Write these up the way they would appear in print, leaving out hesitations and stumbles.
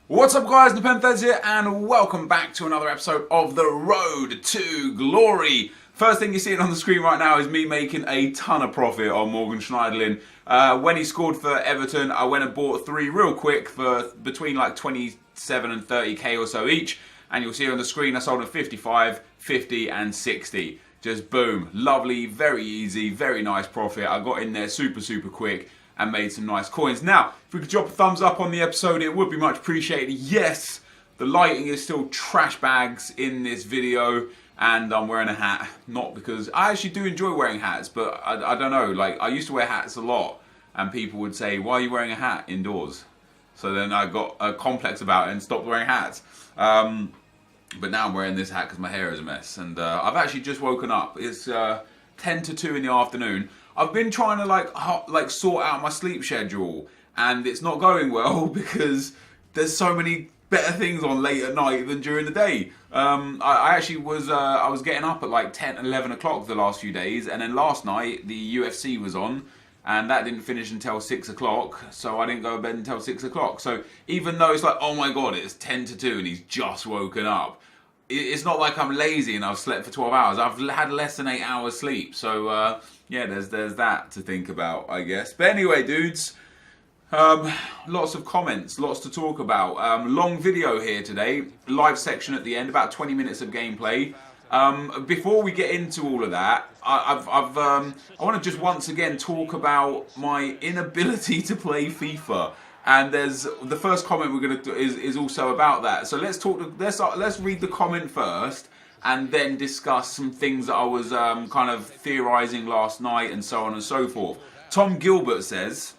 What's up guys, NepentheZ here and welcome back to another episode of The Road to Glory. First thing you're seeing on the screen right now is me making a ton of profit on Morgan Schneiderlin. When he scored for Everton, I went and bought 3 real quick for between like 27 and 30k or so each. And you'll see on the screen I sold at 55, 50 and 60. Just boom, lovely, very easy, very nice profit. I got in there super quick and made some nice coins. Now, if we could drop a thumbs up on the episode, it would be much appreciated. Yes, the lighting is still trash bags in this video, and I'm wearing a hat. Not because, I actually do enjoy wearing hats, but I don't know, like, I used to wear hats a lot, and people would say, why are you wearing a hat indoors? So then I got a complex about it and stopped wearing hats. But now I'm wearing this hat because my hair is a mess, and I've actually just woken up. It's 10 to 2 in the afternoon. I've been trying to like sort out my sleep schedule, and it's not going well because there's so many better things on late at night than during the day. I actually was I was getting up at like 10 and 11 o'clock the last few days, and then last night the UFC was on, and that didn't finish until 6 o'clock, so I didn't go to bed until 6 o'clock. So even though it's like, oh my god, it's 10 to 2 and he's just woken up, it's not like I'm lazy and I've slept for 12 hours. I've had less than 8 hours sleep. So yeah, there's that to think about, I guess. But anyway, dudes, lots of comments, lots to talk about. Long video here today, live section at the end, about 20 minutes of gameplay. Before we get into all of that, I want to just once again talk about my inability to play FIFA. And there's the first comment we're going to do is also about that. So let's read the comment first, and then discuss some things that I was kind of theorizing last night and so on and so forth. Tom Gilbert says,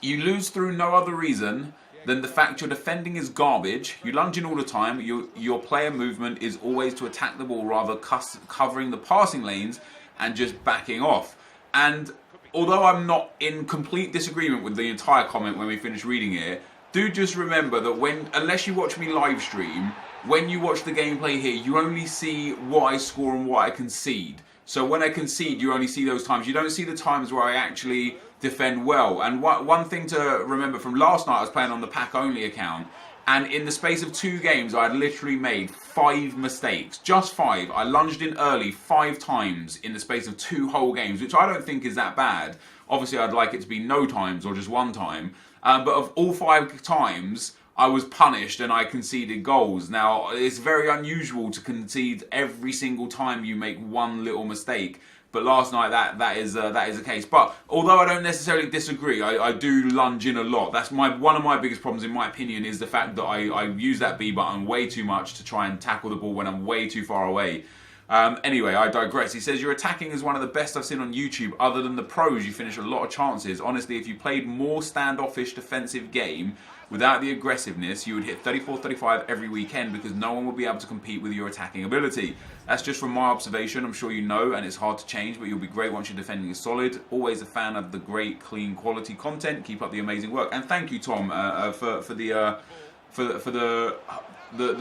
"You lose through no other reason than the fact your defending is garbage. You lunge in all the time. Your player movement is always to attack the ball rather covering the passing lanes and just backing off." And although I'm not in complete disagreement with the entire comment when we finish reading it, do just remember that unless you watch me live stream, when you watch the gameplay here, you only see what I score and what I concede. So when I concede, you only see those times. You don't see the times where I actually defend well. And one thing to remember from last night, I was playing on the pack-only account, and in the space of 2 games, I had literally made 5 mistakes. Just 5. I lunged in early 5 times in the space of 2 whole games, which I don't think is that bad. Obviously, I'd like it to be no times or just 1 time. But of all 5 times, I was punished and I conceded goals. Now, it's very unusual to concede every single time you make 1 little mistake. But last night, that is the case. But although I don't necessarily disagree, I do lunge in a lot. That's one of my biggest problems, in my opinion, is the fact that I use that B button way too much to try and tackle the ball when I'm way too far away. Anyway, I digress. He says, your attacking is one of the best I've seen on YouTube. Other than the pros, you finish a lot of chances. Honestly, if you played more standoffish defensive game without the aggressiveness, you would hit 34, 35 every weekend because no one would be able to compete with your attacking ability. That's just from my observation. I'm sure you know, and it's hard to change, but you'll be great once your defending is solid. Always a fan of the great, clean, quality content. Keep up the amazing work. And thank you, Tom, for the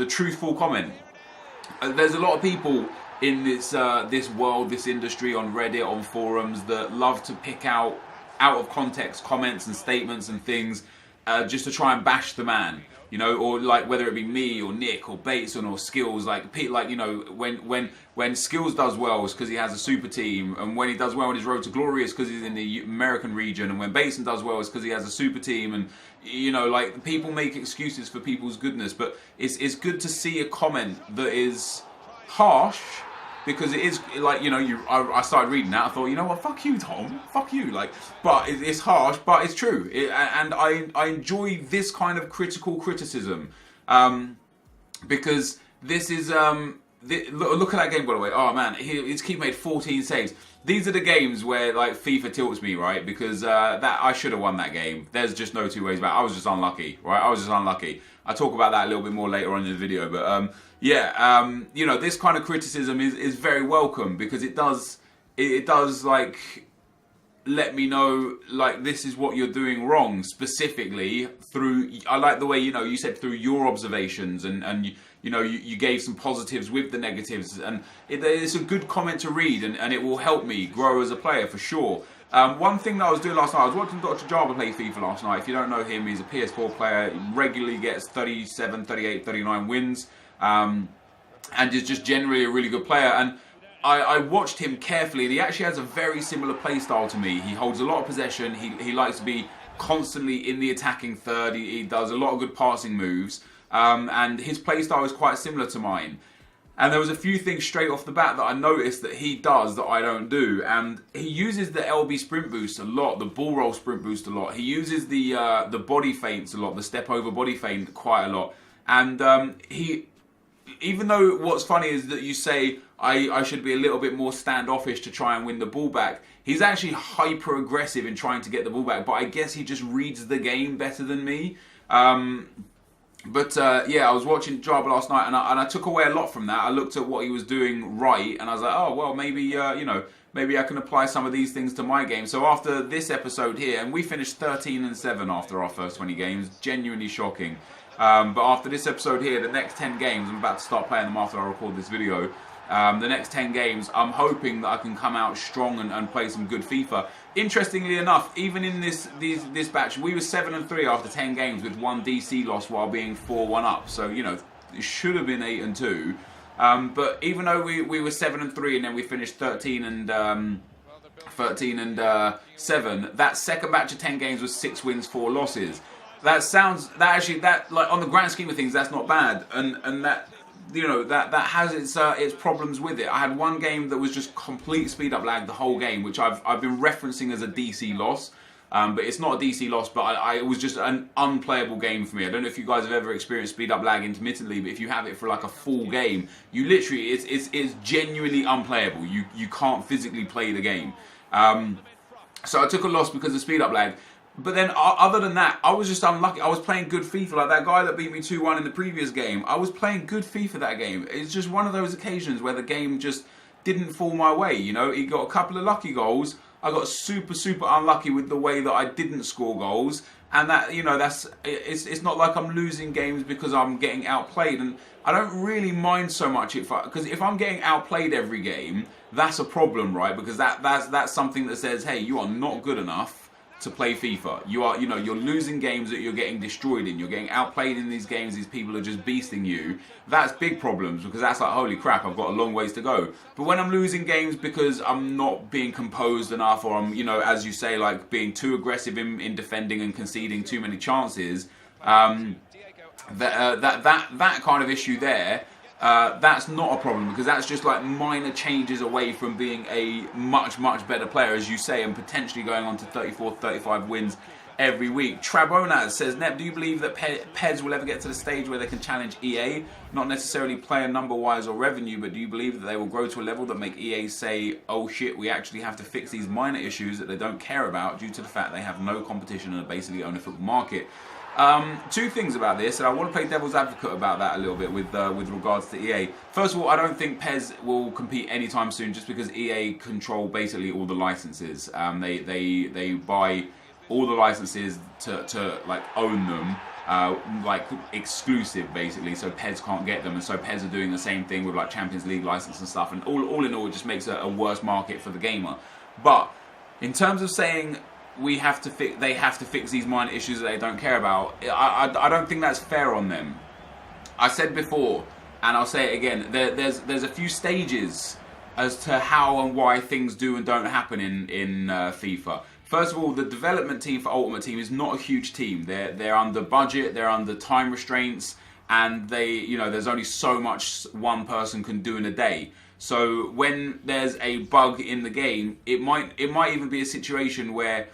truthful comment. There's a lot of people in this world, this industry, on Reddit, on forums, that love to pick out of context comments and statements and things just to try and bash the man, you know, or like whether it be me or Nick or Bateson or Skills, like you know, when Skills does well it's because he has a super team, and when he does well in his road to glory it's because he's in the American region, and when Bateson does well it's because he has a super team, and you know, like, people make excuses for people's goodness, but it's good to see a comment that is harsh. Because it is, like, you know, I started reading that, I thought, you know what, fuck you, Tom, fuck you, like, but it's harsh, but it's true, and I enjoy this kind of criticism, because this is, look at that game, by the way, oh man, his keep made 14 saves. These are the games where, like, FIFA tilts me, right, because that I should have won that game. There's just no 2 ways about it. I was just unlucky, right, I was just unlucky. I'll talk about that a little bit more later on in the video, but, yeah, you know, this kind of criticism is very welcome, because it does like let me know, like, this is what you're doing wrong, specifically through, I like the way, you know, you said through your observations, and you know, you gave some positives with the negatives, and it's a good comment to read, and it will help me grow as a player for sure. One thing that I was doing last night, I was watching Dr. Java play FIFA last night. If you don't know him, he's a PS4 player. He regularly gets 37, 38, 39 wins. And is just generally a really good player. And I watched him carefully, and he actually has a very similar play style to me. He holds a lot of possession. He likes to be constantly in the attacking third. He does a lot of good passing moves. And his play style is quite similar to mine. And there was a few things straight off the bat that I noticed that he does that I don't do. And he uses the LB sprint boost a lot, the ball roll sprint boost a lot. He uses the body feints a lot, the step over body feint quite a lot. And even though what's funny is that you say I should be a little bit more standoffish to try and win the ball back, he's actually hyper aggressive in trying to get the ball back. But I guess he just reads the game better than me. Yeah, I was watching Jabba last night, and I took away a lot from that. I looked at what he was doing right, and I was like, oh well, maybe maybe I can apply some of these things to my game. So after this episode here, and we finished 13-7 after our first 20 games, genuinely shocking. But after this episode here, the next 10 games, I'm about to start playing them after I record this video. The next 10 games, I'm hoping that I can come out strong and play some good FIFA. Interestingly enough, even in this batch, we were 7-3 after 10 games with one DC loss while being 4-1 up. So, you know, it should have been 8-2. But even though we were 7-3 and then we finished 13-7, that second batch of 10 games was 6 wins, 4 losses. That like on the grand scheme of things, that's not bad, and that, you know, that has its problems with it. I had one game that was just complete speed up lag the whole game, which I've been referencing as a DC loss, but it's not a DC loss. But it was just an unplayable game for me. I don't know if you guys have ever experienced speed up lag intermittently, but if you have it for like a full game, you literally it's genuinely unplayable. You can't physically play the game. So I took a loss because of speed up lag. But then, other than that, I was just unlucky. I was playing good FIFA, like that guy that beat me 2-1 in the previous game. I was playing good FIFA that game. It's just one of those occasions where the game just didn't fall my way, you know. He got a couple of lucky goals. I got super, super unlucky with the way that I didn't score goals. And that, you know, it's not like I'm losing games because I'm getting outplayed. And I don't really mind so much because if I'm getting outplayed every game, that's a problem, right? Because that's something that says, hey, you are not good enough to play FIFA. You're losing games that you're getting destroyed in. You're getting outplayed in these games. These people are just beasting you. That's big problems, because that's like, holy crap, I've got a long ways to go. But when I'm losing games because I'm not being composed enough, or I'm, you know, as you say, like being too aggressive in defending and conceding too many chances, that kind of issue there, that's not a problem, because that's just like minor changes away from being a much, much better player, as you say, and potentially going on to 34, 35 wins every week. Trabonaz says, Nep, do you believe that PEZ will ever get to the stage where they can challenge EA? Not necessarily player number-wise or revenue, but do you believe that they will grow to a level that make EA say, oh shit, we actually have to fix these minor issues that they don't care about due to the fact they have no competition and basically own a football market? Two things about this, and I want to play devil's advocate about that a little bit with regards to EA. First of all, I don't think PEZ will compete anytime soon, just because EA control basically all the licenses. They buy all the licenses to like own them, like exclusive basically, so PEZ can't get them, and so PEZ are doing the same thing with like Champions League license and stuff, and all in all, it just makes a worse market for the gamer. But in terms of saying they have to fix these minor issues that they don't care about, I don't think that's fair on them. I said before, and I'll say it again, there's a few stages as to how and why things do and don't happen in FIFA. First of all, the development team for Ultimate Team is not a huge team. They're under budget, they're under time restraints, and there's only so much one person can do in a day. So when there's a bug in the game, it might even be a situation where,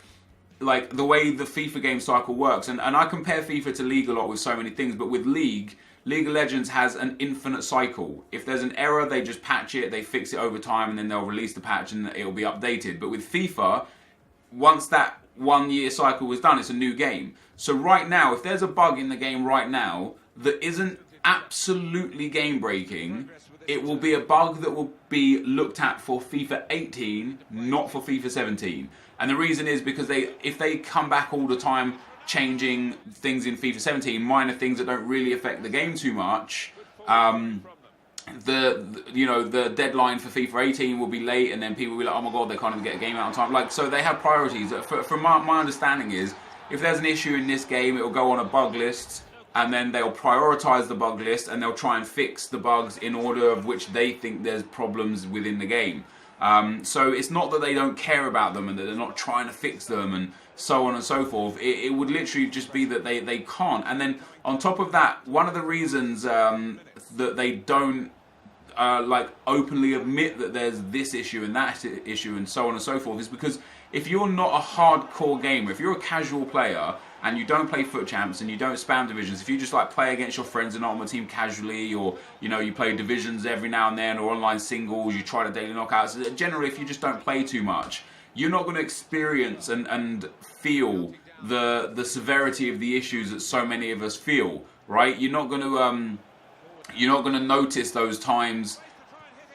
like the way the FIFA game cycle works, and I compare FIFA to League a lot with so many things, but with League of Legends has an infinite cycle. If there's an error, they just patch it, they fix it over time, and then they'll release the patch and it'll be updated. But with FIFA, once that 1 year cycle was done, it's a new game. So right now, if there's a bug in the game right now that isn't absolutely game breaking, it will be a bug that will be looked at for FIFA 18, not for FIFA 17. And the reason is because if they come back all the time changing things in FIFA 17, minor things that don't really affect the game too much, the deadline for FIFA 18 will be late, and then people will be like, oh my god, they can't even get a game out on time. Like, so they have priorities. From my understanding is, if there's an issue in this game, it will go on a bug list, and then they'll prioritize the bug list, and they'll try and fix the bugs in order of which they think there's problems within the game. So it's not that they don't care about them and that they're not trying to fix them and so on and so forth. It would literally just be that they can't. And then on top of that, one of the reasons that they don't like openly admit that there's this issue and that issue and so on and so forth is because if you're not a hardcore gamer, if you're a casual player and you don't play foot champs and you don't spam divisions, if you just like play against your friends and not on the team casually, or you play divisions every now and then, or online singles, you try to daily knockouts, generally if you just don't play too much, you're not going to experience and feel the severity of the issues that so many of us feel, right? You're not going to notice those times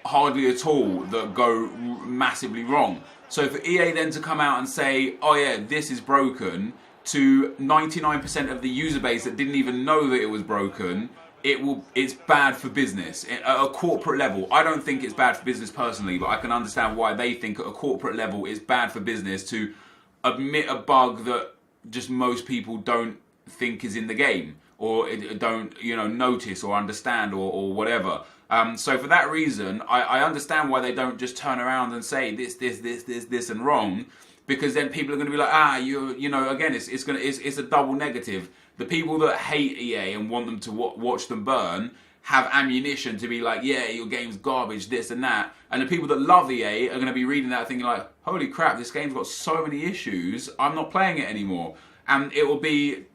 hardly at all that go massively wrong. So for EA then to come out and say, oh yeah, this is broken, to 99% of the user base that didn't even know that it was broken, it's bad for business at a corporate level. I don't think it's bad for business personally, but I can understand why they think at a corporate level it's bad for business to admit a bug that just most people don't think is in the game, or don't notice or understand or whatever. So for that reason, I understand why they don't just turn around and say this and wrong, because then people are going to be like, again, it's a double negative. The people that hate EA and want them to watch them burn have ammunition to be like, yeah, your game's garbage, this and that. And the people that love EA are going to be reading that thinking like, holy crap, this game's got so many issues, I'm not playing it anymore. And it will be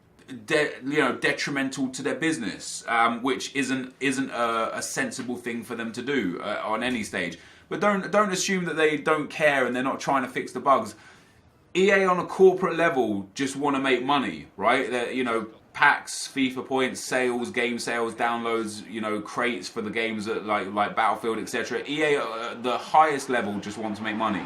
detrimental to their business, which isn't a sensible thing for them to do on any stage. But don't assume that they don't care and they're not trying to fix the bugs. EA on a corporate level just want to make money, right? Packs, FIFA points, sales, game sales, downloads, crates for the games that like Battlefield, etc. EA at the highest level just want to make money.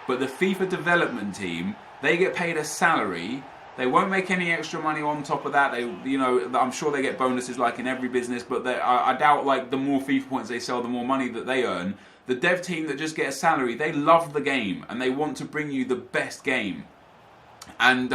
But the FIFA development team, they get paid a salary. They won't make any extra money on top of that. I'm sure they get bonuses like in every business, but I doubt like the more FIFA points they sell, the more money that they earn. The dev team that just get a salary, they love the game and they want to bring you the best game. And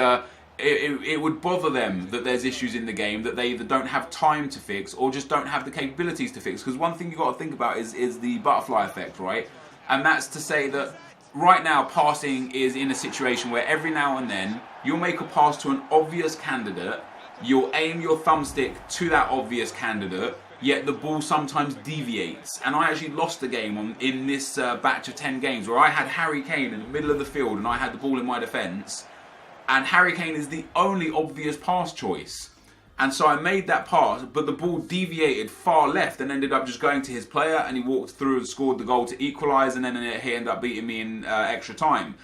it would bother them that there's issues in the game that they either don't have time to fix or just don't have the capabilities to fix. Because one thing you've got to think about is the butterfly effect, right? And that's to say that right now passing is in a situation where every now and then you'll make a pass to an obvious candidate, you'll aim your thumbstick to that obvious candidate, yet the ball sometimes deviates. And I actually lost a game in this batch of 10 games where I had Harry Kane in the middle of the field and I had the ball in my defence, and Harry Kane is the only obvious pass choice. And so I made that pass, but the ball deviated far left and ended up just going to his player, and he walked through and scored the goal to equalise, and then he ended up beating me in extra time.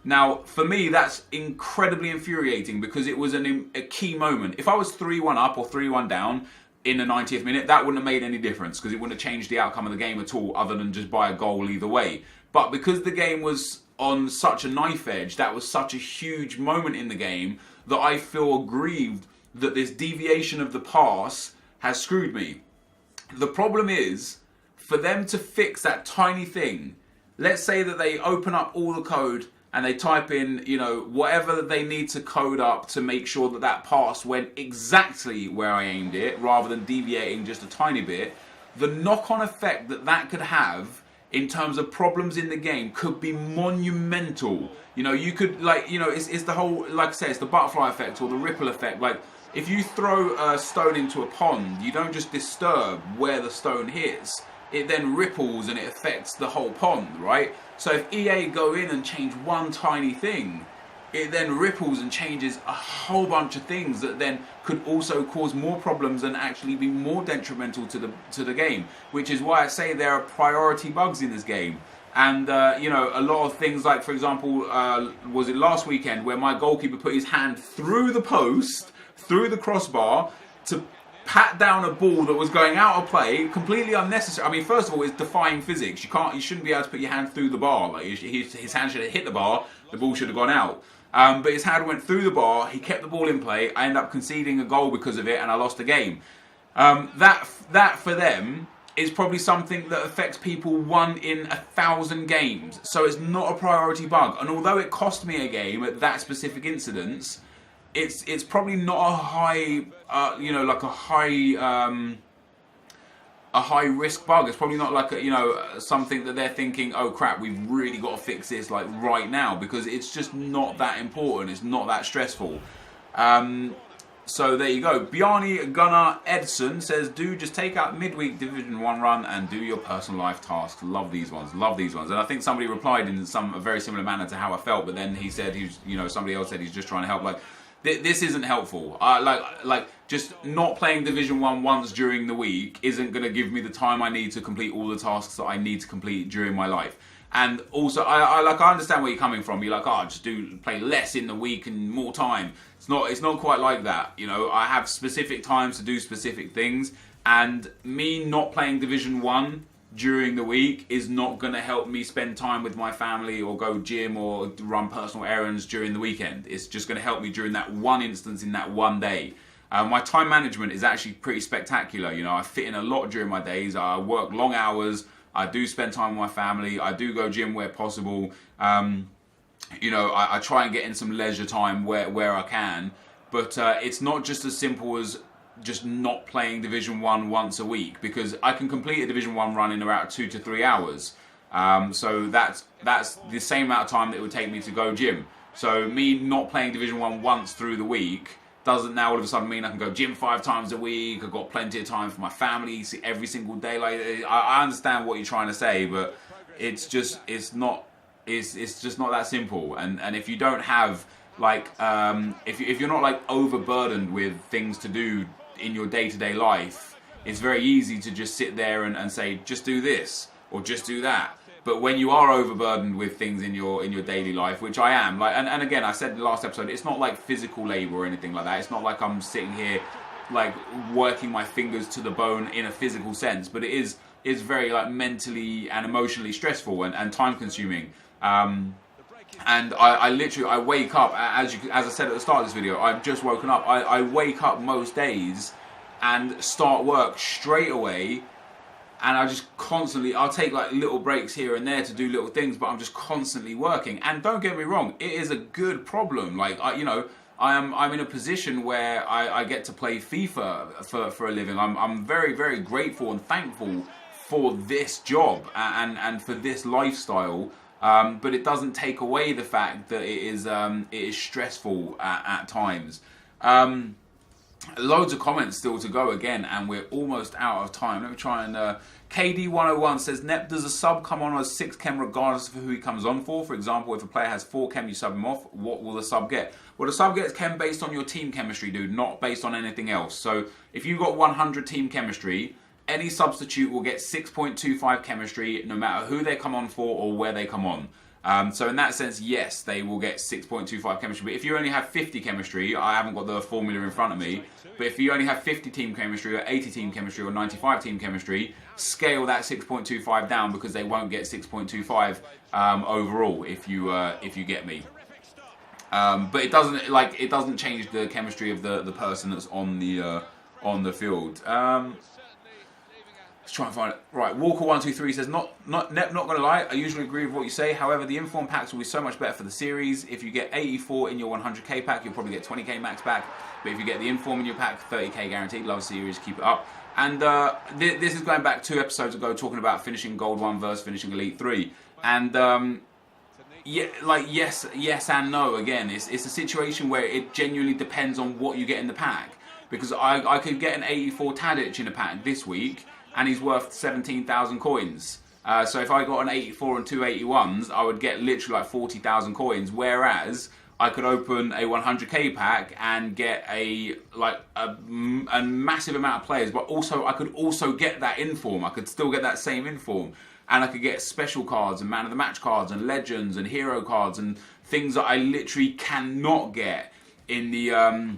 Now, for me, that's incredibly infuriating because it was a key moment. If I was 3-1 up or 3-1 down in the 90th minute, that wouldn't have made any difference because it wouldn't have changed the outcome of the game at all, other than just by a goal either way. But because the game was on such a knife edge, that was such a huge moment in the game, that I feel aggrieved that this deviation of the pass has screwed me. The problem is, for them to fix that tiny thing, let's say that they open up all the code and they type in, whatever they need to code up to make sure that that pass went exactly where I aimed it, rather than deviating just a tiny bit. The knock-on effect that could have in terms of problems in the game could be monumental. You could, it's the whole, like I say, it's the butterfly effect or the ripple effect. Like, if you throw a stone into a pond, you don't just disturb where the stone hits. It then ripples and it affects the whole pond, right? So if EA go in and change one tiny thing, it then ripples and changes a whole bunch of things that then could also cause more problems and actually be more detrimental to the game. Which is why I say there are priority bugs in this game. And, a lot of things like, for example, was it last weekend where my goalkeeper put his hand through the post, through the crossbar, to pat down a ball that was going out of play, completely unnecessary. I mean, first of all, it's defying physics. You shouldn't be able to put your hand through the bar. Like, his hand should have hit the bar, the ball should have gone out. But his hand went through the bar, he kept the ball in play, I ended up conceding a goal because of it, and I lost the game. That for them it's probably something that affects people 1 in 1,000 games. So it's not a priority bug. And although it cost me a game at that specific incidence, it's probably not a high, like a high risk bug. It's probably not like something that they're thinking, oh crap, we've really got to fix this like right now, because it's just not that important. It's not that stressful. So there you go. Bjarni Gunnar Edson says, do just take out midweek Division 1 run and do your personal life tasks. Love these ones. Love these ones. And I think somebody replied in a very similar manner to how I felt, but then he said somebody else said he's just trying to help. Like, this isn't helpful. Like just not playing Division 1 once during the week isn't going to give me the time I need to complete all the tasks that I need to complete during my life. And also, I understand where you're coming from. You're like, oh, just play less in the week and more time. It's not quite like that. I have specific times to do specific things, and me not playing Division 1 during the week is not going to help me spend time with my family or go gym or run personal errands during the weekend. It's just going to help me during that one instance in that one day. My time management is actually pretty spectacular. I fit in a lot during my days. I work long hours. I do spend time with my family. I do go gym where possible. I try and get in some leisure time where I can. But it's not just as simple as just not playing Division 1 once a week, because I can complete a Division 1 run in about 2 to 3 hours. So that's the same amount of time that it would take me to go gym. So me not playing Division 1 once through the week doesn't now all of a sudden mean I can go gym 5 times a week. I've got plenty of time for my family every single day. Like, I understand what you're trying to say, but it's just not that simple. And if you don't have if you're not like overburdened with things to do in your day-to-day life, it's very easy to just sit there and say, just do this or just do that. But when you are overburdened with things in your daily life, which I am, and again, I said in the last episode, it's not like physical labor or anything like that. It's not like I'm sitting here like working my fingers to the bone in a physical sense, but it is very like mentally and emotionally stressful and time consuming. And I wake up, as I said at the start of this video, I've just woken up. I wake up most days and start work straight away. And I'll take like little breaks here and there to do little things, but I'm just constantly working. And don't get me wrong, it is a good problem. Like, I'm in a position where I get to play FIFA for a living. I'm very, very grateful and thankful for this job and for this lifestyle. But it doesn't take away the fact that it is stressful at times. Loads of comments still to go again, and we're almost out of time. Let me try and... KD101 says, Nep, does a sub come on as 6 chem regardless of who he comes on for? For example, if a player has 4 chem, you sub him off, what will the sub get? Well, the sub gets chem based on your team chemistry, dude, not based on anything else. So if you've got 100 team chemistry, any substitute will get 6.25 chemistry no matter who they come on for or where they come on. So in that sense, yes, they will get 6.25 chemistry. But if you only have 50 chemistry, I haven't got the formula in front of me, but if you only have 50 team chemistry or 80 team chemistry or 95 team chemistry, scale that 6.25 down, because they won't get 6.25 overall, if you get me. But it doesn't change the chemistry of the person that's on the field. Let's try and find it. Right, Walker123 says, not gonna lie, I usually agree with what you say. However, the inform packs will be so much better for the series. If you get 84 in your 100k pack, you'll probably get 20k max back. But if you get the inform in your pack, 30k guaranteed. Love the series, keep it up. And this is going back 2 episodes ago, talking about finishing Gold 1 versus finishing Elite 3. And yes and no. Again, it's a situation where it genuinely depends on what you get in the pack. Because I could get an 84 Tadic in a pack this week, and he's worth 17,000 coins. So if I got an 84 and 2 81s, I would get literally like 40,000 coins. Whereas I could open a 100k pack and get a massive amount of players, but also I could also get that inform. I could still get that same inform, and I could get special cards and man of the match cards and legends and hero cards and things that I literally cannot get in the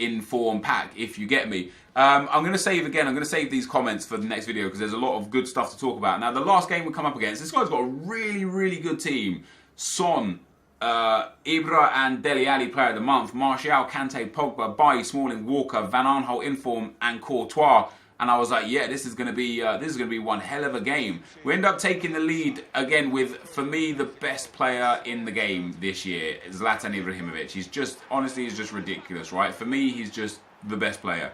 inform pack, if you get me. I'm going to save these comments for the next video, because there's a lot of good stuff to talk about. Now, the last game we come up against, this guy's got a really, really good team. Son, Ibra and Dele Alli player of the month, Martial, Kante, Pogba, Bailly, Smalling, Walker, Van Aanholt, Inform and Courtois and I was like, yeah, this is gonna be one hell of a game. We end up taking the lead again with, for me, the best player in the game this year, Zlatan Ibrahimovic. He's just, honestly, he's just ridiculous, right? For me, he's just the best player.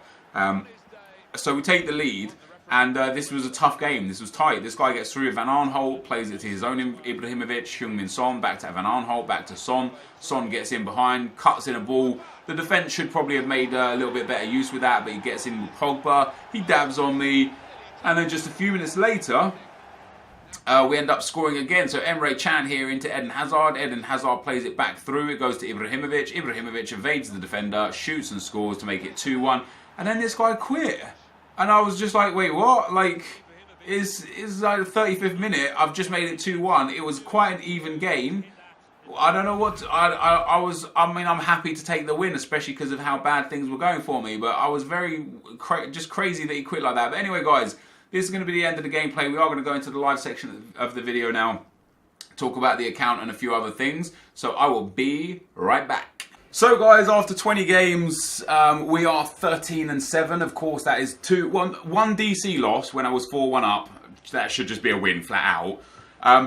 So we take the lead, and this was a tough game. This was tight. This guy gets through. Van Aanholt plays it to his own Ibrahimovic. Heung-min Son back to Van Aanholt, back to Son. Son gets in behind, cuts in a ball. The defence should probably have made a little bit better use with that, but he gets in with Pogba. He dabs on me, and then just a few minutes later, we end up scoring again. So Emre Can here into Eden Hazard. Eden Hazard plays it back through. It goes to Ibrahimovic. Ibrahimovic evades the defender, shoots and scores to make it 2-1. And then this guy quit. And I was just like, wait, what? Like, it's like the 35th minute. I've just made it 2-1. It was quite an even game. I don't know what... I mean, I'm happy to take the win, especially because of how bad things were going for me. But I was very... just crazy that he quit like that. But anyway, guys, this is going to be the end of the gameplay. We are going to go into the live section of the video now. Talk about the account and a few other things. So I will be right back. So guys, after 20 games, we are 13-7. Of course, that is one DC loss when I was 4-1 up. That should just be a win, flat out.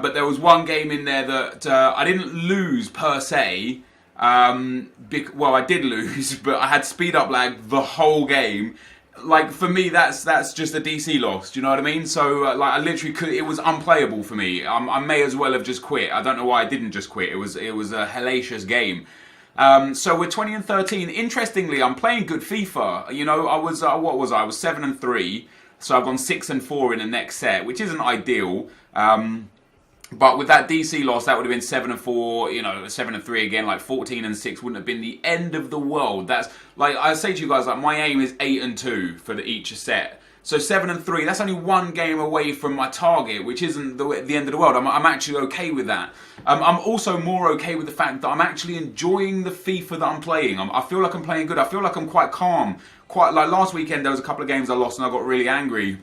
But there was one game in there that I didn't lose per se. Well, I did lose, but I had speed up lag the whole game. Like, for me, that's just a DC loss. Do you know what I mean? So, like, I literally could. It was unplayable for me. I may as well have just quit. I don't know why I didn't just quit. It was a hellacious game. So we're 20-13. Interestingly, I'm playing good FIFA. You know, I was what was I? I was 7-3. So I've gone 6-4 in the next set, which isn't ideal. But with that DC loss, that would have been 7-4. You know, 7-3 again. Like 14-6 wouldn't have been the end of the world. That's like I say to you guys. Like my aim is 8-2 for each set. So 7-3, that's only one game away from my target, which isn't the end of the world. I'm actually okay with that. I'm also more okay with the fact that I'm actually enjoying the FIFA that I'm playing. I feel like I'm playing good. I feel like I'm quite calm. Quite like last weekend, there was a couple of games I lost and I got really angry.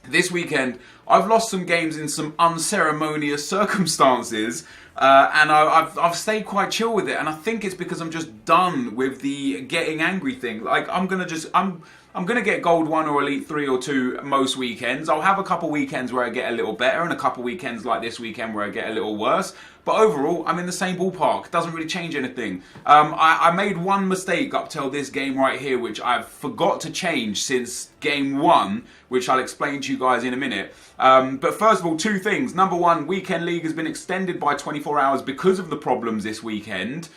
This weekend, I've lost some games in some unceremonious circumstances, and I've stayed quite chill with it. And I think it's because I'm just done with the getting angry thing. Like I'm gonna get Gold 1 or Elite 3 or 2 most weekends. I'll have a couple weekends where I get a little better and a couple weekends like this weekend where I get a little worse. But overall, I'm in the same ballpark. Doesn't really change anything. I made one mistake up till this game right here, which I've forgot to change since game 1, which I'll explain to you guys in a minute. But first of all, two things. Number one, Weekend League has been extended by 24 hours because of the problems this weekend,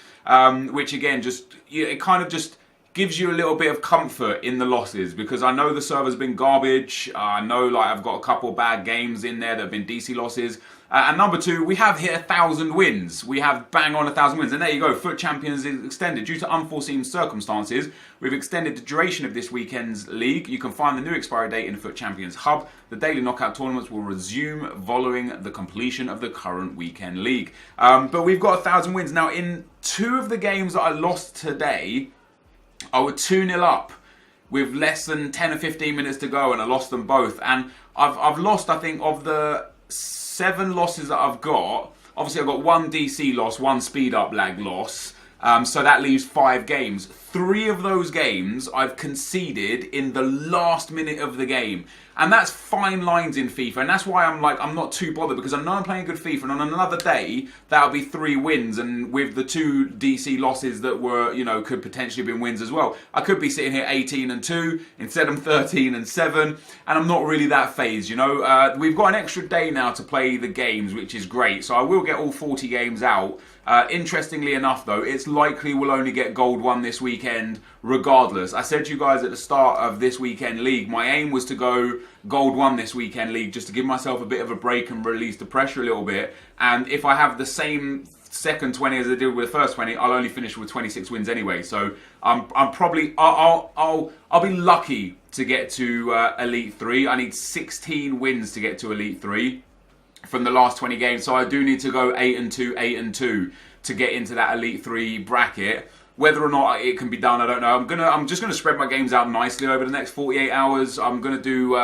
which again, it kind of just gives you a little bit of comfort in the losses, because I know the server's been garbage. I know like I've got a couple bad games in there that have been DC losses. And number two, we have hit 1,000 wins. We have bang on 1,000 wins. And there you go, Foot Champions is extended. Due to unforeseen circumstances, we've extended the duration of this weekend's league. You can find the new expiry date in the Foot Champions Hub. The daily knockout tournaments will resume following the completion of the current weekend league. But we've got 1,000 wins. Now, in 2 of the games that I lost today, I was 2-0 up with less than 10 or 15 minutes to go, and I lost them both. And I've lost, I think, of the 7 losses that I've got. Obviously, I've got 1 DC loss, 1 speed up lag loss. So that leaves 5 games. 3 of those games I've conceded in the last minute of the game. And that's fine lines in FIFA. And that's why I'm not too bothered, because I know I'm playing good FIFA. And on another day, that'll be 3 wins. And with the 2 DC losses that were, could potentially have been wins as well, I could be sitting here 18-2. Instead, I'm 13-7. And I'm not really that phased, We've got an extra day now to play the games, which is great. So I will get all 40 games out. Interestingly enough, though, it's likely we'll only get Gold 1 this weekend regardless. I said to you guys at the start of this weekend league, my aim was to go Gold 1 this weekend league just to give myself a bit of a break and release the pressure a little bit. And if I have the same second 20 as I did with the first 20, I'll only finish with 26 wins anyway. So I'm probably I'll be lucky to get to Elite 3. I need 16 wins to get to Elite 3 from the last 20 games, so I do need to go 8-2, 8-2 to get into that Elite 3 bracket. Whether or not it can be done, I don't know. I'm just gonna spread my games out nicely over the next 48 hours. I'm gonna do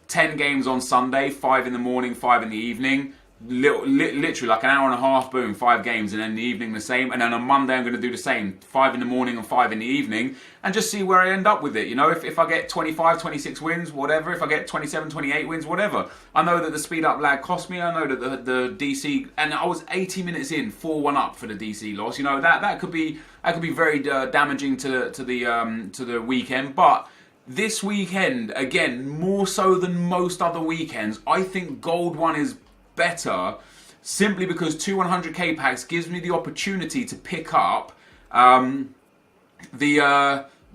10 games on Sunday, 5 in the morning, 5 in the evening. literally like an hour and a half, boom, 5 games, and then in the evening the same, and then on Monday I'm going to do the same, 5 in the morning and 5 in the evening, and just see where I end up with it. You know, if I get 25, 26 wins, whatever, if I get 27, 28 wins, whatever. I know that the speed up lag cost me, I know that the DC, and I was 80 minutes in, 4-1 up for the DC loss. You know, that could be very damaging to the weekend, but this weekend, again, more so than most other weekends, I think Gold 1 is better, simply because 2 100k packs gives me the opportunity to pick up the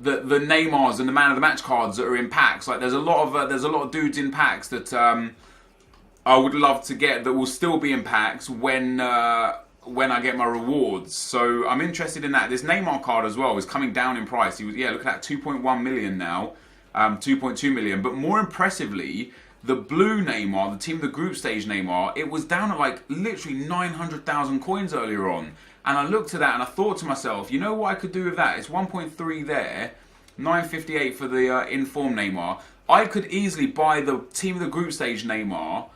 Neymars and the Man of the Match cards that are in packs. Like there's a lot of dudes in packs that I would love to get that will still be in packs when I get my rewards. So I'm interested in that. This Neymar card as well is coming down in price. He was, yeah, look at that, 2.1 million now, 2.2 million. But more impressively, the blue Neymar, the team of the group stage Neymar, it was down at like literally 900,000 coins earlier on. And I looked at that and I thought to myself, you know what I could do with that? It's 1.3 there, 958 for the inform Neymar. I could easily buy the team of the group stage Neymar,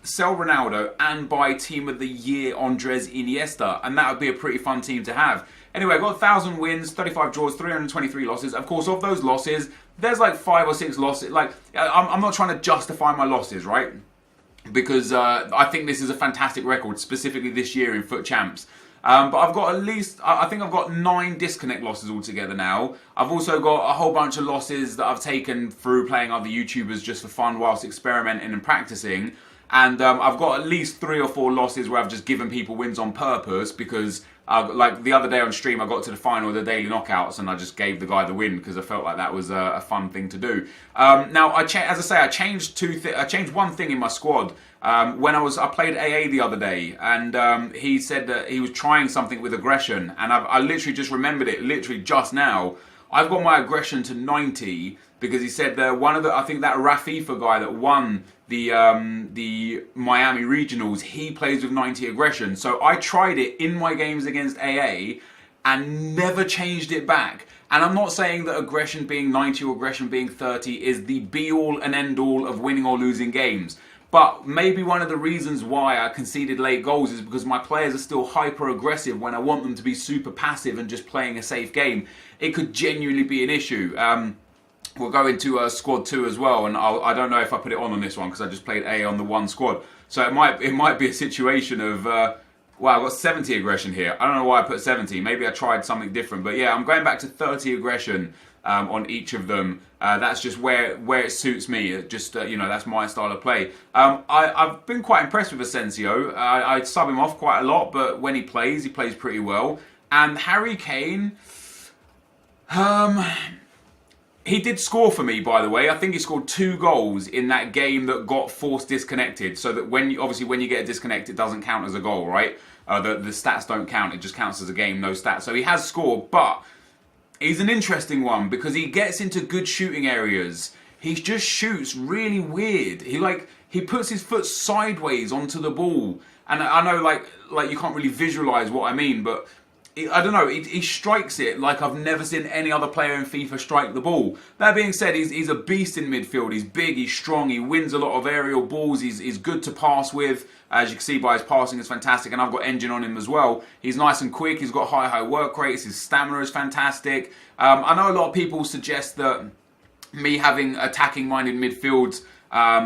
sell Ronaldo, and buy team of the year Andres Iniesta. And that would be a pretty fun team to have. Anyway, I got 1,000 wins, 35 draws, 323 losses. Of course, of those losses, there's like 5 or 6 losses. Like, I'm not trying to justify my losses, right? Because I think this is a fantastic record, specifically this year in Foot Champs. But I've got at least, I think I've got 9 disconnect losses altogether now. I've also got a whole bunch of losses that I've taken through playing other YouTubers just for fun whilst experimenting and practicing. And I've got at least 3 or 4 losses where I've just given people wins on purpose because, like the other day on stream, I got to the final of the daily knockouts and I just gave the guy the win because I felt like that was a fun thing to do. Now, as I say, I changed one thing in my squad. When I played AA the other day, and he said that he was trying something with aggression, and I literally just remembered it, literally just now. I've got my aggression to 90 because he said that I think that Rafifa guy that won the Miami regionals, he plays with 90 aggression. So I tried it in my games against AA and never changed it back. And I'm not saying that aggression being 90 or aggression being 30 is the be all and end all of winning or losing games. But maybe one of the reasons why I conceded late goals is because my players are still hyper aggressive when I want them to be super passive and just playing a safe game. It could genuinely be an issue. We'll go into squad 2 as well, and I don't know if I put it on this one because I just played A on the one squad. So it might be a situation of, well, I've got 70 aggression here. I don't know why I put 70. Maybe I tried something different. But yeah, I'm going back to 30 aggression on each of them. That's just where it suits me. That's my style of play. I've been quite impressed with Asensio. I sub him off quite a lot, but when he plays pretty well. And Harry Kane, he did score for me, by the way. I think he scored 2 goals in that game that got forced disconnected. So that when you get a disconnect, it doesn't count as a goal, right? The stats don't count. It just counts as a game, no stats. So he has scored, but he's an interesting one because he gets into good shooting areas. He just shoots really weird. He puts his foot sideways onto the ball, and I know like you can't really visualize what I mean, but I don't know. He strikes it like I've never seen any other player in FIFA strike the ball. That being said, he's a beast in midfield. He's big, he's strong, he wins a lot of aerial balls. He's good to pass with. As you can see by his passing, is fantastic, and I've got engine on him as well. He's nice and quick. He's got high work rates. His stamina is fantastic. I know a lot of people suggest that me having attacking-minded midfields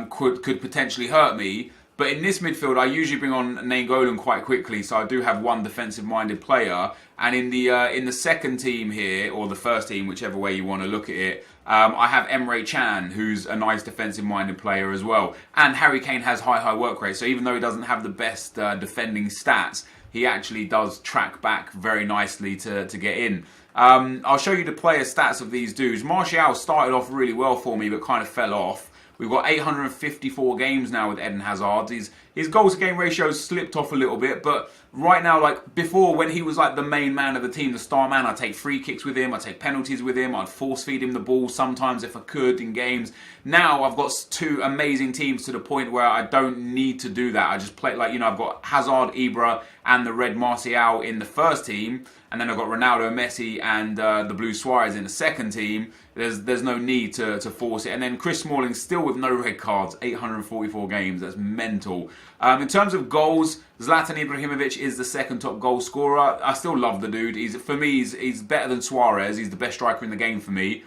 could potentially hurt me. But in this midfield, I usually bring on Nainggolan quite quickly, so I do have one defensive-minded player. And in the second team here, or the first team, whichever way you want to look at it, I have Emre Can, who's a nice defensive-minded player as well. And Harry Kane has high work rate, so even though he doesn't have the best defending stats, he actually does track back very nicely to get in. I'll show you the player stats of these dudes. Martial started off really well for me, but kind of fell off. We've got 854 games now with Eden Hazard. His goals to game ratio slipped off a little bit, but right now, like before, when he was like the main man of the team, the star man, I'd take free kicks with him, I'd take penalties with him, I'd force feed him the ball sometimes if I could in games. Now I've got 2 amazing teams to the point where I don't need to do that. I just play I've got Hazard, Ibra, and the red Martial in the first team, and then I've got Ronaldo, Messi, and the blue Suarez in the second team. There's no need to force it. And then Chris Smalling still with no red cards, 844 games. That's mental. In terms of goals, Zlatan Ibrahimovic is the second top goal scorer. I still love the dude. For me, he's better than Suarez. He's the best striker in the game for me.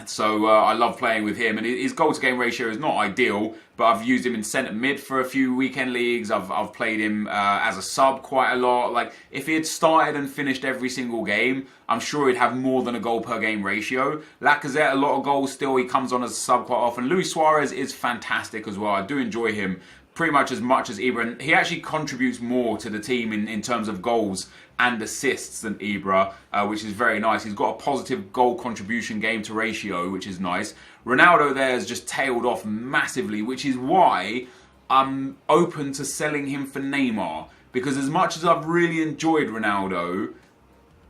So I love playing with him, and his goal-to-game ratio is not ideal, but I've used him in centre mid for a few weekend leagues. I've played him as a sub quite a lot. Like, if he had started and finished every single game, I'm sure he'd have more than a goal per game ratio. Lacazette, a lot of goals still. He comes on as a sub quite often. Luis Suarez is fantastic as well. I do enjoy him pretty much as Ibra. He actually contributes more to the team in terms of goals and assists than Ibra, which is very nice. He's got a positive goal contribution game to ratio, which is nice. Ronaldo there has just tailed off massively, which is why I'm open to selling him for Neymar. Because as much as I've really enjoyed Ronaldo,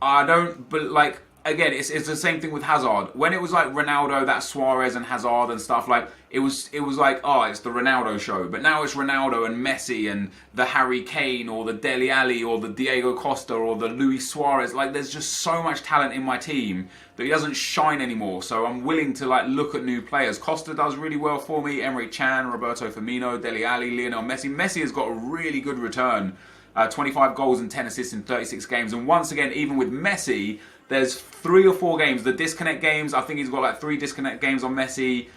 I don't, but like, again, it's the same thing with Hazard. When it was like Ronaldo, that Suarez and Hazard and stuff, like it was like, oh, it's the Ronaldo show. But now it's Ronaldo and Messi and the Harry Kane or the Dele Alli or the Diego Costa or the Luis Suarez. Like, there's just so much talent in my team that he doesn't shine anymore. So I'm willing to like look at new players. Costa does really well for me. Emre Can, Roberto Firmino, Dele Alli, Lionel Messi. Messi has got a really good return. 25 goals and 10 assists in 36 games. And once again, even with Messi, there's 3 or 4 games, the disconnect games. I think he's got like 3 disconnect games on Messi,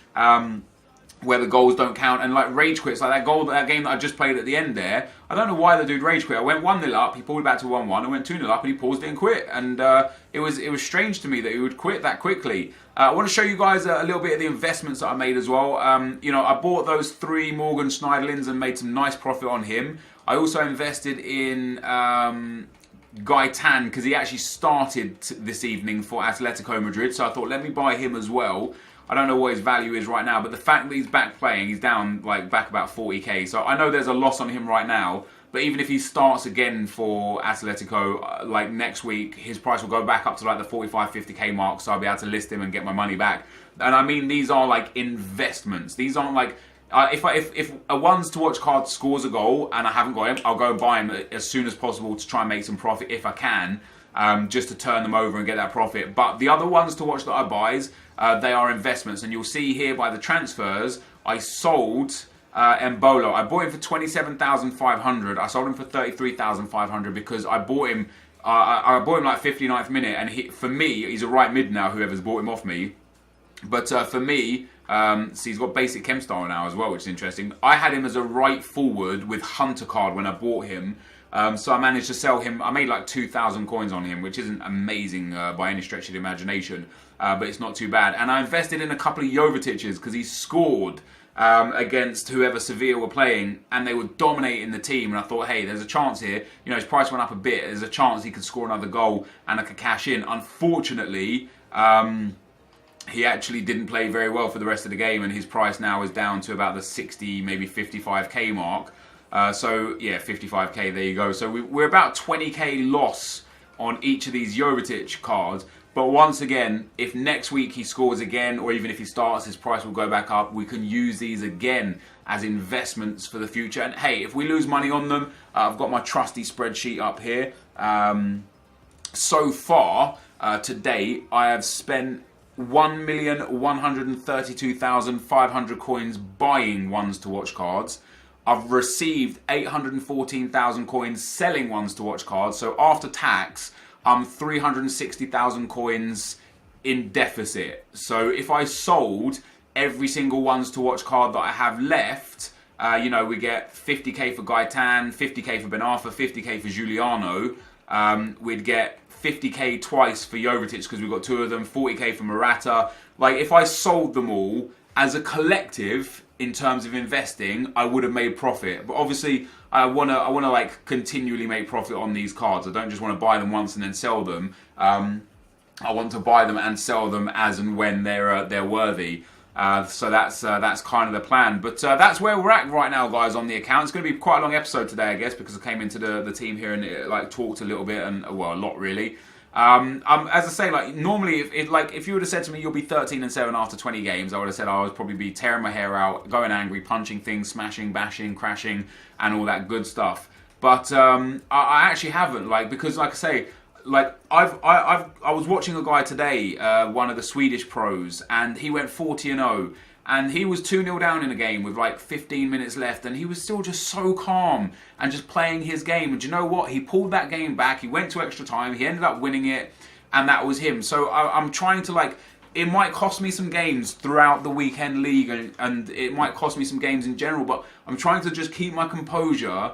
where the goals don't count, and like rage quits, like that game that I just played at the end there. I don't know why the dude rage quit. I went 1-0 up, he pulled it back to 1-1. I went 2-0 up, and he paused it and quit. And it was strange to me that he would quit that quickly. I want to show you guys a little bit of the investments that I made as well. I bought those 3 Morgan Schneiderlins and made some nice profit on him. I also invested in Gaetan, because he actually started this evening for Atletico Madrid, so I thought, let me buy him as well. I don't know what his value is right now, but the fact that he's back playing, he's down like back about 40k, so I know there's a loss on him right now, but even if he starts again for Atletico like next week, his price will go back up to like the 45-50k mark, so I'll be able to list him and get my money back. And I mean, these are like investments. These aren't like, if a ones to watch card scores a goal and I haven't got him, I'll go and buy him as soon as possible to try and make some profit if I can, just to turn them over and get that profit. But the other ones to watch that I buys, they are investments. And you'll see here by the transfers, I sold Embolo. I bought him for 27,500. I sold him for 33,500 because I bought him. I bought him like 59th minute, and for me, he's a right mid now. Whoever's bought him off me, but for me. So he's got basic chem style now as well, which is interesting. I had him as a right forward with Hunter card when I bought him. So I managed to sell him. I made like 2,000 coins on him, which isn't amazing by any stretch of the imagination. But it's not too bad. And I invested in a couple of Jovetiches because he scored against whoever Sevilla were playing, and they were dominating the team. And I thought, hey, there's a chance here. You know, his price went up a bit. There's a chance he could score another goal and I could cash in. Unfortunately, he actually didn't play very well for the rest of the game, and his price now is down to about the 60, maybe 55k mark. So yeah, 55k, there you go. So we're about 20k loss on each of these Jovetic cards. But once again, if next week he scores again, or even if he starts, his price will go back up. We can use these again as investments for the future. And hey, if we lose money on them, I've got my trusty spreadsheet up here. So far, to date, I have spent 1,132,500 coins buying ones to watch cards. I've received 814,000 coins selling ones to watch cards. So after tax, I'm 360,000 coins in deficit. So if I sold every single ones to watch card that I have left, we get 50k for Gaetan, 50k for Ben Arfa, 50k for Giuliano. We'd get 50k twice for Jovetic because we've got 2 of them, 40k for Morata. Like, if I sold them all as a collective in terms of investing, I would have made profit. But obviously, I wanna like continually make profit on these cards. I don't just want to buy them once and then sell them. I want to buy them and sell them as and when they're worthy. So that's kind of the plan. But that's where we're at right now, guys, on the account. It's going to be quite a long episode today, I guess, because I came into the team here and talked a little bit, and well, a lot really. As I say, like normally, if you would have said to me you'll be 13-7 after 20 games, I would have said I would probably be tearing my hair out, going angry, punching things, smashing, bashing, crashing, and all that good stuff. But I actually haven't, because like I say, like I was watching a guy today, one of the Swedish pros, and he went 40-0. And he was 2-0 down in a game with like 15 minutes left, and he was still just so calm and just playing his game. And do you know what? He pulled that game back. He went to extra time. He ended up winning it, and that was him. So I'm trying to, like, it might cost me some games throughout the weekend league, and it might cost me some games in general, but I'm trying to just keep my composure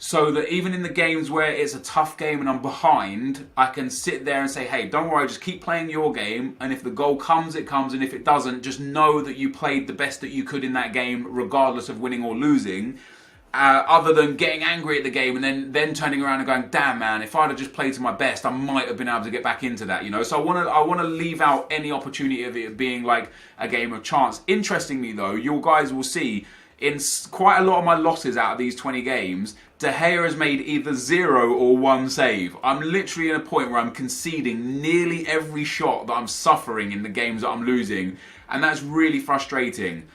so that even in the games where it's a tough game and I'm behind, I can sit there and say, hey, don't worry, just keep playing your game, and if the goal comes, it comes, and if it doesn't, just know that you played the best that you could in that game, regardless of winning or losing, other than getting angry at the game and then turning around and going, damn man, if I'd have just played to my best, I might have been able to get back into that, you know? So I want to leave out any opportunity of it being like a game of chance. Interestingly though, you guys will see, in quite a lot of my losses out of these 20 games, De Gea has made either 0 or 1 save. I'm literally in a point where I'm conceding nearly every shot that I'm suffering in the games that I'm losing, and that's really frustrating.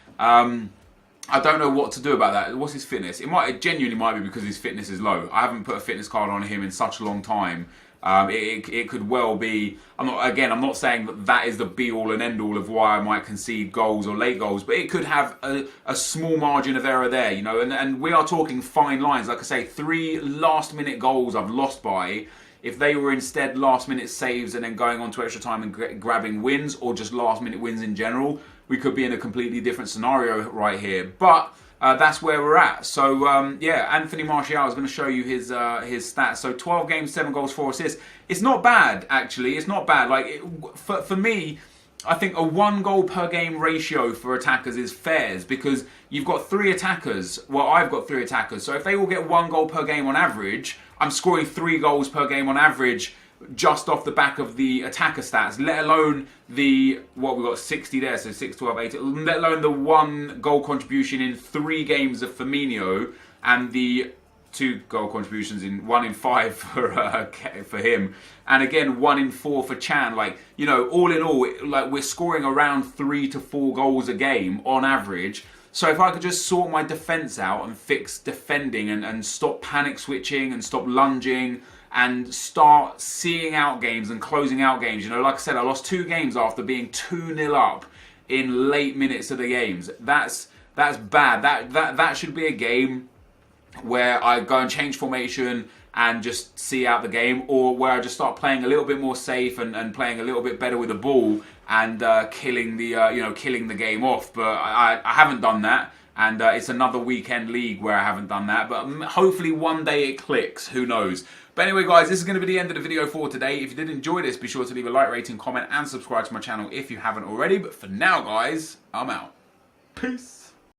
I don't know what to do about that. What's his fitness? It genuinely might be because his fitness is low. I haven't put a fitness card on him in such a long time. It could well be. I'm not saying that is the be all and end all of why I might concede goals or late goals, but it could have a small margin of error there, you know. And we are talking fine lines. Like I say, 3 last minute goals I've lost by. If they were instead last minute saves and then going on to extra time and grabbing wins, or just last minute wins in general, we could be in a completely different scenario right here. But that's where we're at. So yeah, Anthony Martial is going to show you his stats. So 12 games, 7 goals, 4 assists. It's not bad, actually. It's not bad. Like for me, I think a 1 goal per game ratio for attackers is fair, because you've got 3 attackers. Well, I've got 3 attackers. So if they all get 1 goal per game on average, I'm scoring 3 goals per game on average, just off the back of the attacker stats, let alone the, what, we've got 60 there, so 6, 12, 8, let alone the 1 goal contribution in 3 games of Firmino, and the 2 goal contributions in 1 in 5 for him, and again 1 in 4 for Chan. Like, you know, all in all, like, we're scoring around 3 to 4 goals a game on average. So if I could just sort my defence out and fix defending, and stop panic switching and stop lunging, and start seeing out games and closing out games. You know, like I said, I lost 2 games after being 2-0 up in late minutes of the games. That's bad. That should be a game where I go and change formation and just see out the game, or where I just start playing a little bit more safe and playing a little bit better with the ball, and killing the game off. But I haven't done that. And it's another weekend league where I haven't done that. But hopefully one day it clicks. Who knows? But anyway, guys, this is going to be the end of the video for today. If you did enjoy this, be sure to leave a like, rating, comment, and subscribe to my channel if you haven't already. But for now, guys, I'm out. Peace.